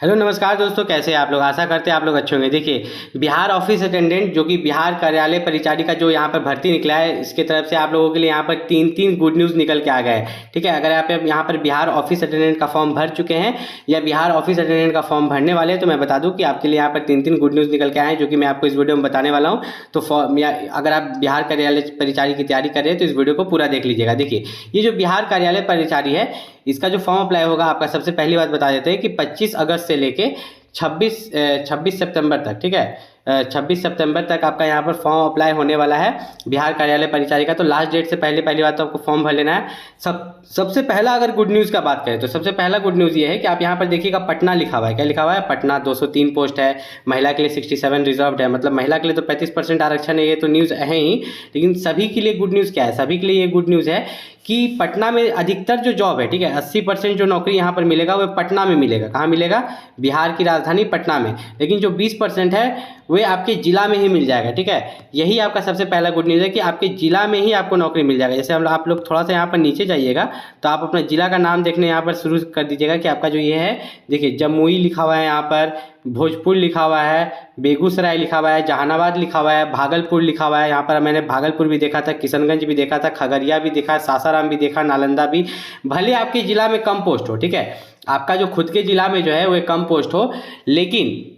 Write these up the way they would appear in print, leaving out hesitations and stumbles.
Hello नमस्कार दोस्तों, कैसे हैं आप लोग। आशा करते हैं आप लोग अच्छे होंगे। देखिए, बिहार ऑफिस अटेंडेंट जो कि बिहार कार्यालय परिचारी का जो यहाँ पर भर्ती निकला है, इसके तरफ से आप लोगों के लिए यहाँ पर तीन तीन गुड न्यूज़ निकल के आ गए हैं। ठीक है, अगर आप यहाँ पर बिहार ऑफिस अटेंडेंट का फॉर्म भर चुके हैं या बिहार ऑफिस अटेंडेंट का फॉर्म भरने वाले हैं, तो मैं बता दूँ कि आपके लिए यहाँ पर तीन तीन गुड न्यूज़ निकल के आए हैं, जो कि मैं आपको इस वीडियो में बताने वाला हूँ। तो अगर आप बिहार कार्यालय परिचारी की तैयारी कर रहे हैं तो इस वीडियो को पूरा देख लीजिएगा। देखिए, ये जो बिहार कार्यालय परिचारी है, इसका जो फॉर्म अप्लाई होगा आपका, सबसे पहली बात बता देते हैं कि 25 अगस्त से लेके 26 सितंबर तक, ठीक है, 26 सितंबर तक आपका यहाँ पर फॉर्म अप्लाई होने वाला है बिहार कार्यालय परिचारी का। तो लास्ट डेट से पहली बात तो आपको फॉर्म भर लेना है। सबसे पहला अगर गुड न्यूज़ का बात करें तो सबसे पहला गुड न्यूज़ ये है कि आप यहाँ पर देखिएगा, पटना लिखा हुआ है। क्या लिखा हुआ है? पटना। 203 पोस्ट है। महिला के लिए 67 रिजर्व्ड है। मतलब महिला के लिए तो 35% आरक्षण है, ये तो न्यूज़ है ही। लेकिन सभी के लिए गुड न्यूज़ क्या है? सभी के लिए ये गुड न्यूज़ है कि पटना में अधिकतर जो जॉब है, ठीक है, 80% जो नौकरी यहाँ पर मिलेगा वो पटना में मिलेगा। कहाँ मिलेगा? बिहार की राजधानी पटना में। लेकिन जो 20% है वे आपके ज़िला में ही मिल जाएगा। ठीक है, यही आपका सबसे पहला गुड न्यूज़ है कि आपके ज़िला में ही आपको नौकरी मिल जाएगा। जैसे हम आप लोग थोड़ा सा यहाँ पर नीचे जाइएगा तो आप अपना ज़िला का नाम देखने यहाँ पर शुरू कर दीजिएगा कि आपका जो ये है, देखिए, जमुई लिखा हुआ है, यहाँ पर भोजपुर लिखा हुआ है, बेगूसराय लिखा हुआ है, जहानाबाद लिखा हुआ है, भागलपुर लिखा हुआ है। यहाँ पर मैंने भागलपुर भी देखा था, किशनगंज भी देखा था, खगड़िया भी देखा, सासाराम भी देखा, नालंदा भी। भले आपके ज़िला में कम पोस्ट हो, ठीक है, आपका जो खुद के ज़िला में जो है वो कम पोस्ट हो, लेकिन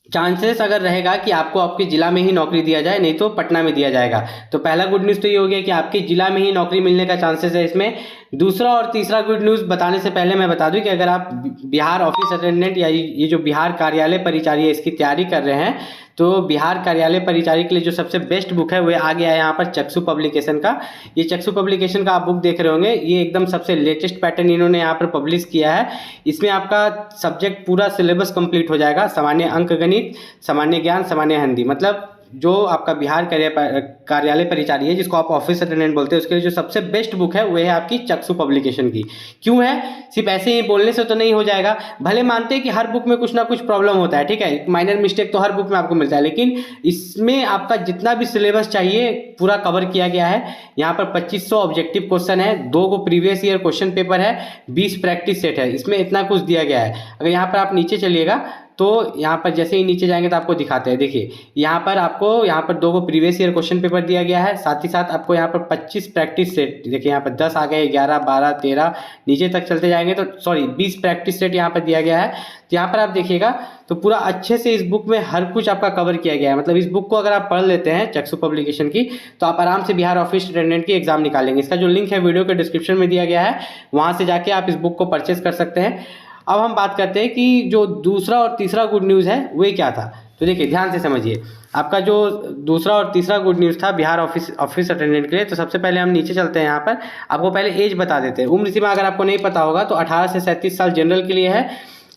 चांसेस अगर रहेगा कि आपको आपके ज़िला में ही नौकरी दिया जाए, नहीं तो पटना में दिया जाएगा। तो पहला गुड न्यूज़ तो ये हो गया कि आपके ज़िला में ही नौकरी मिलने का चांसेस है इसमें। दूसरा और तीसरा गुड न्यूज़ बताने से पहले मैं बता दूं कि अगर आप बिहार ऑफिस अटेंडेंट या ये जो बिहार कार्यालय परिचारी है इसकी तैयारी कर रहे हैं, तो बिहार कार्यालय परिचारी के लिए जो सबसे बेस्ट बुक है वो आ गया है यहाँ पर चक्षु पब्लिकेशन का। ये चक्षु पब्लिकेशन का आप बुक देख रहे होंगे, ये एकदम सबसे लेटेस्ट पैटर्न इन्होंने यहाँ पर पब्लिश किया है। इसमें आपका सब्जेक्ट पूरा सिलेबस कंप्लीट हो जाएगा। सामान्य अंक गणित, सामान्य ज्ञान, सामान्य हिंदी। मतलब जो आपका बिहार कार्यालय परिचारी है, जिसको आप ऑफिस अटेंडेंट बोलते हैं, उसके लिए जो सबसे बेस्ट बुक है वो है आपकी चक्षु पब्लिकेशन की। क्यों है? सिर्फ ऐसे ही बोलने से तो नहीं हो जाएगा। भले मानते हैं कि हर बुक में कुछ ना कुछ प्रॉब्लम होता है, ठीक है, माइनर मिस्टेक तो हर बुक में आपको मिलता है, लेकिन इसमें आपका जितना भी सिलेबस चाहिए पूरा कवर किया गया है। यहाँ पर 2500 ऑब्जेक्टिव क्वेश्चन है, 2 को प्रीवियस ईयर क्वेश्चन पेपर है, 20 प्रैक्टिस सेट है। इसमें इतना कुछ दिया गया है। अगर यहाँ पर आप नीचे चलिएगा तो यहाँ पर जैसे ही नीचे जाएंगे तो आपको दिखाते हैं। देखिए, यहाँ पर आपको 2 को प्रीवियस ईयर क्वेश्चन पेपर दिया गया है, साथ ही साथ आपको यहाँ पर 25 प्रैक्टिस सेट। देखिए, यहाँ पर 10 आ गए, 11, 12, 13, नीचे तक चलते जाएंगे तो 20 प्रैक्टिस सेट यहाँ पर दिया गया है। तो यहाँ पर आप देखिएगा तो पूरा अच्छे से इस बुक में हर कुछ आपका कवर किया गया है। मतलब इस बुक को अगर आप पढ़ लेते हैं चक्षु पब्लिकेशन की, तो आप आराम से बिहार ऑफिस अटेंडेंट की एग्जाम निकालेंगे। इसका जो लिंक है वीडियो के डिस्क्रिप्शन में दिया गया है, वहाँ से जाके आप इस बुक को परचेस कर सकते हैं। अब हम बात करते हैं कि जो दूसरा और तीसरा गुड न्यूज़ है वो क्या था। तो देखिए, ध्यान से समझिए, आपका जो दूसरा और तीसरा गुड न्यूज़ था बिहार ऑफिस अटेंडेंट के लिए। तो सबसे पहले हम नीचे चलते हैं। यहाँ पर आपको पहले एज बता देते हैं। उम्र सीमा अगर आपको नहीं पता होगा तो 18 से 37 साल जनरल के लिए है,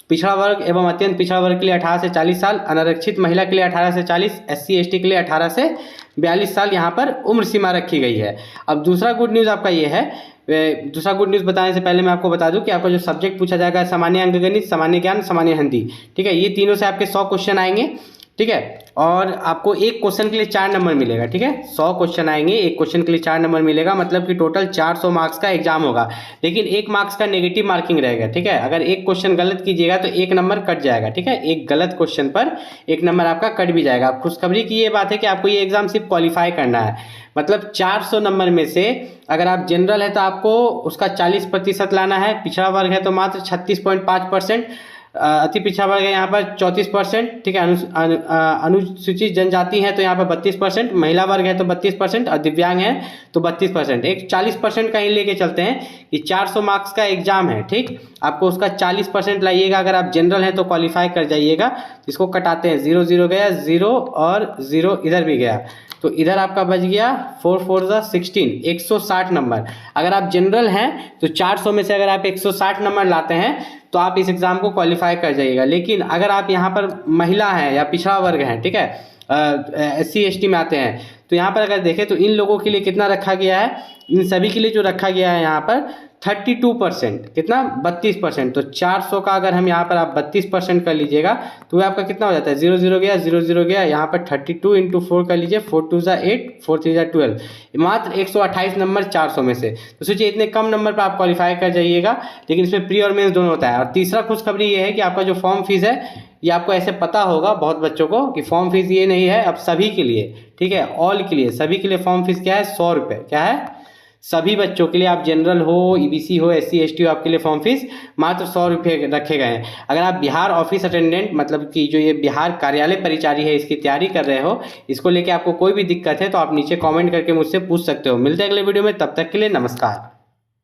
पिछड़ा वर्ग एवं अत्यंत पिछड़ा वर्ग के लिए 18 से 40 साल, अनारक्षित महिला के लिए 18 से 40, SC ST के लिए 18 से 42 साल यहाँ पर उम्र सीमा रखी गई है। अब दूसरा गुड न्यूज़ आपका ये है, दूसरा गुड न्यूज़ बताने से पहले मैं आपको बता दूं कि आपका जो सब्जेक्ट पूछा जाएगा सामान्य अंक गणित, सामान्य ज्ञान, सामान्य हिंदी। ठीक है, ये तीनों से आपके 100 क्वेश्चन आएंगे। ठीक है, और आपको एक क्वेश्चन के लिए 4 नंबर मिलेगा। ठीक है, 100 क्वेश्चन आएंगे, एक क्वेश्चन के लिए 4 नंबर मिलेगा, मतलब कि टोटल 400 मार्क्स का एग्जाम होगा। लेकिन 1 मार्क्स का नेगेटिव मार्किंग रहेगा। ठीक है, अगर एक क्वेश्चन गलत कीजिएगा तो 1 नंबर कट जाएगा। ठीक है, एक गलत क्वेश्चन पर 1 नंबर आपका कट भी जाएगा। अब खुशखबरी की ये बात है कि आपको ये एग्जाम सिर्फ क्वालिफाई करना है। मतलब 400 नंबर में से अगर आप जनरल है तो आपको उसका 40% लाना है, पिछड़ा वर्ग है तो मात्र 36.5%, अति पिछड़ा वर्ग है यहाँ पर 34%। ठीक है, अनुसूचित जनजाति है तो यहाँ पर 32%, महिला वर्ग है तो 32% और दिव्यांग है तो 32%। एक 40% का ही लेके चलते हैं कि 400 मार्क्स का एग्जाम है। ठीक, आपको उसका 40% लाइएगा। अगर आप जनरल हैं तो क्वालिफाई कर जाइएगा। इसको कटाते हैं, 0 0 गया, 0 और 0 इधर भी गया, तो इधर आपका बच गया 4 4 16, 160 नंबर। अगर आप जनरल हैं तो 400 में से अगर आप 160 नंबर लाते हैं तो आप इस एग्ज़ाम को क्वालिफाई कर जाइएगा। लेकिन अगर आप यहाँ पर महिला हैं या पिछड़ा वर्ग हैं, ठीक है, SC ST में आते हैं, तो यहाँ पर अगर देखें तो इन लोगों के लिए कितना रखा गया है, इन सभी के लिए जो रखा गया है यहाँ पर 32%, कितना 32%। तो 400 का अगर हम यहाँ पर आप 32% कर लीजिएगा तो वह आपका कितना हो जाता है, 0 0 गया, 0 0 गया, यहाँ पर 32 × 4 कर लीजिए, 4 2 = 8, 4 3 = 12, मात्र 128 नंबर 400 में से। तो सोचिए इतने कम नंबर पर आप क्वालिफाई कर जाइएगा, लेकिन इसमें प्री और मेंस दोनों होता है। और तीसरा खुशखबरी ये है कि आपका जो फॉर्म फीस है, ये आपको ऐसे पता होगा बहुत बच्चों को कि फॉर्म फीस ये नहीं है अब सभी के लिए, ठीक है, ऑल के लिए, सभी के लिए फॉर्म फीस क्या है, 100 रुपये। क्या है, सभी बच्चों के लिए, आप जनरल हो, ईबीसी हो, SC ST हो, आपके लिए फॉर्म फीस मात्र 100 रुपये रखे गए हैं। अगर आप बिहार ऑफिस अटेंडेंट मतलब कि जो ये बिहार कार्यालय परिचारी है इसकी तैयारी कर रहे हो, इसको लेके आपको कोई भी दिक्कत है तो आप नीचे कमेंट करके मुझसे पूछ सकते हो। मिलते हैं अगले वीडियो में, तब तक के लिए नमस्कार।